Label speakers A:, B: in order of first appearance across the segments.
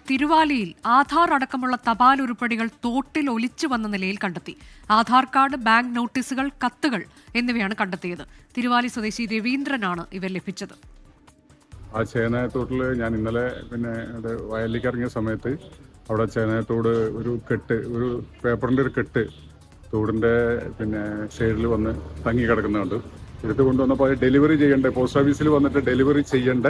A: തിരുവാലിയിൽ ആധാർ അടക്കമുള്ള തപാൽ ഉരുപ്പടികൾ തോട്ടിൽ ഒലിച്ചു വന്ന നിലയിൽ കണ്ടെത്തി. ആധാർ കാർഡ്, ബാങ്ക് നോട്ടീസുകൾ, കത്തുകൾ എന്നിവയാണ് കണ്ടെത്തിയത്. തിരുവാലി സ്വദേശി രവീന്ദ്രനാണ് ഇവ ലഭിച്ചത്.
B: ആ ചേനായത്തോട്ടിൽ ഞാൻ ഇന്നലെ വയലിലേക്ക് ഇറങ്ങിയ സമയത്ത് അവിടെ ചേനായത്തോട് ഒരു പേപ്പറിൻ്റെ ഒരു കെട്ട് തോടിൻ്റെ സൈഡിൽ വന്ന് തങ്ങി കിടക്കുന്നുണ്ട്. എടുത്തു കൊണ്ടുവന്നപ്പോൾ അത് ഡെലിവറി ചെയ്യേണ്ട, പോസ്റ്റ് ഓഫീസിൽ വന്നിട്ട് ഡെലിവറി ചെയ്യേണ്ട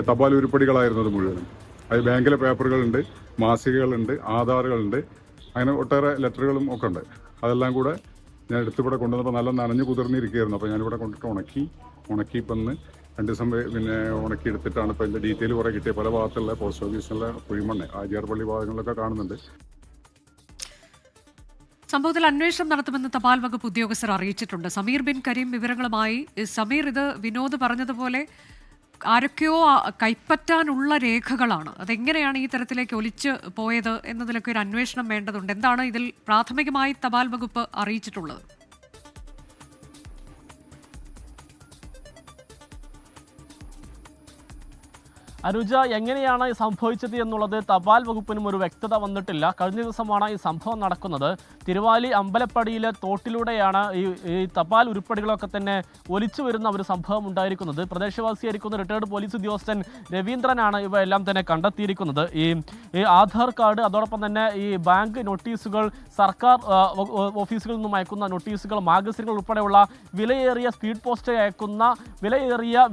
B: തപാൽ ഉരുപ്പടികളായിരുന്നു അത് മുഴുവനും. അത് ബാങ്കിലെ പേപ്പറുകളുണ്ട്, മാസികകളുണ്ട്, ആധാറുകളുണ്ട്, അങ്ങനെ ഒട്ടേറെ ലെറ്ററുകളും ഒക്കെ ഉണ്ട്. അതെല്ലാം കൂടെ ഞാൻ എടുത്തിവിടെ കൊണ്ടുവന്നപ്പോൾ നല്ല നനഞ്ഞു കുതിർന്നിരിക്കുകയായിരുന്നു. അപ്പോൾ ഞാനിവിടെ കൊണ്ടിട്ട് ഉണക്കി ഇപ്പം 2 ദിവസം ഉണക്കി എടുത്തിട്ടാണ് ഇപ്പോൾ ഇതിൻ്റെ ഡീറ്റെയിൽ കുറേ കിട്ടിയ. പല ഭാഗത്തുള്ള പോസ്റ്റ് ഓഫീസിലുള്ള കുഴിമണ്ണ്, ആര്യാർപള്ളി ഭാഗങ്ങളിലൊക്കെ കാണുന്നുണ്ട്.
A: സംഭവത്തിൽ അന്വേഷണം നടത്തുമെന്ന് തപാൽ വകുപ്പ് ഉദ്യോഗസ്ഥർ അറിയിച്ചിട്ടുണ്ട്. സമീർ ബിൻ കരീം വിവരങ്ങളുമായി. സമീർ, ഇത് വിനോദ് പറഞ്ഞതുപോലെ ആരൊക്കെയോ കൈപ്പറ്റാനുള്ള രേഖകളാണ്. അതെങ്ങനെയാണ് ഈ തരത്തിലേക്ക് ഒലിച്ച് പോയത് എന്നതിലൊക്കെ ഒരു അന്വേഷണം വേണ്ടതുണ്ട്. എന്താണ് ഇതിൽ പ്രാഥമികമായി തപാൽ വകുപ്പ് അറിയിച്ചിട്ടുള്ളത്?
C: അനുജ, എങ്ങനെയാണ് സംഭവിച്ചത് എന്നുള്ളത് തപാൽ വകുപ്പിനും ഒരു വ്യക്തത വന്നിട്ടില്ല. കഴിഞ്ഞ ദിവസമാണ് ഈ സംഭവം നടക്കുന്നത്. തിരുവാലി അമ്പലപ്പടിയിലെ തോട്ടിലൂടെയാണ് ഈ തപാൽ ഉരുപ്പടികളൊക്കെ തന്നെ ഒലിച്ചു വരുന്ന ഒരു സംഭവം ഉണ്ടായിരിക്കുന്നത്. പ്രദേശവാസിയായിരിക്കുന്ന റിട്ടയർഡ് പോലീസ് ഉദ്യോഗസ്ഥൻ രവീന്ദ്രനാണ് ഇവയെല്ലാം തന്നെ കണ്ടെത്തിയിരിക്കുന്നത്. ഈ ആധാർ കാർഡ്, അതോടൊപ്പം തന്നെ ഈ ബാങ്ക് നോട്ടീസുകൾ, സർക്കാർ ഓഫീസുകളിൽ നിന്നും അയക്കുന്ന നോട്ടീസുകൾ, മാഗസിനുകൾ ഉൾപ്പെടെയുള്ള വിലയേറിയ സ്പീഡ് പോസ്റ്റ് അയക്കുന്ന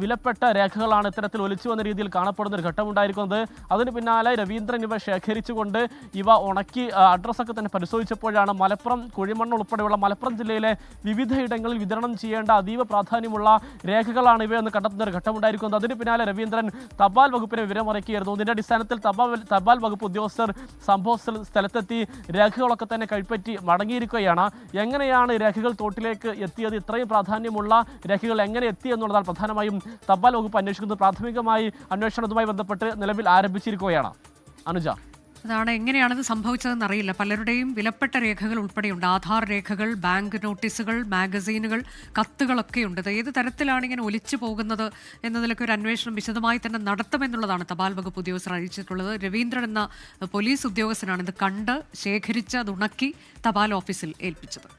C: വിലപ്പെട്ട രേഖകളാണ് ഇത്തരത്തിൽ ഒലിച്ചു വന്ന രീതിയിൽ കാണപ്പെടുന്ന ഒരു ഘട്ടമുണ്ടായിരിക്കുന്നത്. അതിന് പിന്നാലെ രവീന്ദ്രൻ ഇവ ശേഖരിച്ചുകൊണ്ട് ഇവ ഉണക്കി അഡ്രസ്സൊക്കെ തന്നെ പരിശോധിച്ചപ്പോഴാണ് മലപ്പുറം കുഴിമണ്ണ് ഉൾപ്പെടെയുള്ള മലപ്പുറം ജില്ലയിലെ വിവിധ ഇടങ്ങളിൽ വിതരണം ചെയ്യേണ്ട അതീവ പ്രാധാന്യമുള്ള രേഖകളാണ് ഇവയെന്ന് കണ്ടെത്തുന്ന ഒരു ഘട്ടമുണ്ടായിരിക്കുന്നത്. അതിന് പിന്നാലെ രവീന്ദ്രൻ തപാൽ വകുപ്പിനെ വിവരമറിയിക്കുകയായിരുന്നു. ഇതിന്റെ അടിസ്ഥാനത്തിൽ തപാൽ വകുപ്പ് ഉദ്യോഗസ്ഥർ സംഭവ സ്ഥലത്തെത്തി രേഖകളൊക്കെ തന്നെ കൈപ്പറ്റി മടങ്ങിയിരിക്കുകയാണ്. എങ്ങനെയാണ് രേഖകൾ തോട്ടിലേക്ക് എത്തിയത്, ഇത്രയും പ്രാധാന്യമുള്ള രേഖകൾ എങ്ങനെ എത്തി എന്നുള്ളതാണ് പ്രധാനമായും തപാൽ വകുപ്പ് അന്വേഷിക്കുന്നത്. പ്രാഥമികമായി അന്വേഷണവുമായി ബന്ധപ്പെട്ട് നിലവിൽ ആരംഭിച്ചിരിക്കുകയാണ്. അനുജ,
A: അതാണ് എങ്ങനെയാണിത് സംഭവിച്ചതെന്ന് അറിയില്ല. പലരുടെയും വിലപ്പെട്ട രേഖകൾ ഉൾപ്പെടെയുണ്ട്. ആധാർ രേഖകൾ, ബാങ്ക് നോട്ടീസുകൾ, മാഗസീനുകൾ, കത്തുകളൊക്കെയുണ്ട്. ഇത് ഏത് തരത്തിലാണ് ഇങ്ങനെ ഒലിച്ചു പോകുന്നത് എന്നതിലൊക്കെ ഒരു അന്വേഷണം വിശദമായി തന്നെ നടത്തുമെന്നുള്ളതാണ് തപാൽ വകുപ്പ് ഉദ്യോഗസ്ഥർ അറിയിച്ചിട്ടുള്ളത്. രവീന്ദ്രൻ എന്ന പോലീസ് ഉദ്യോഗസ്ഥനാണ് ഇത് കണ്ട് ശേഖരിച്ച് അത് ഉണക്കി തപാൽ ഓഫീസിൽ ഏൽപ്പിച്ചത്.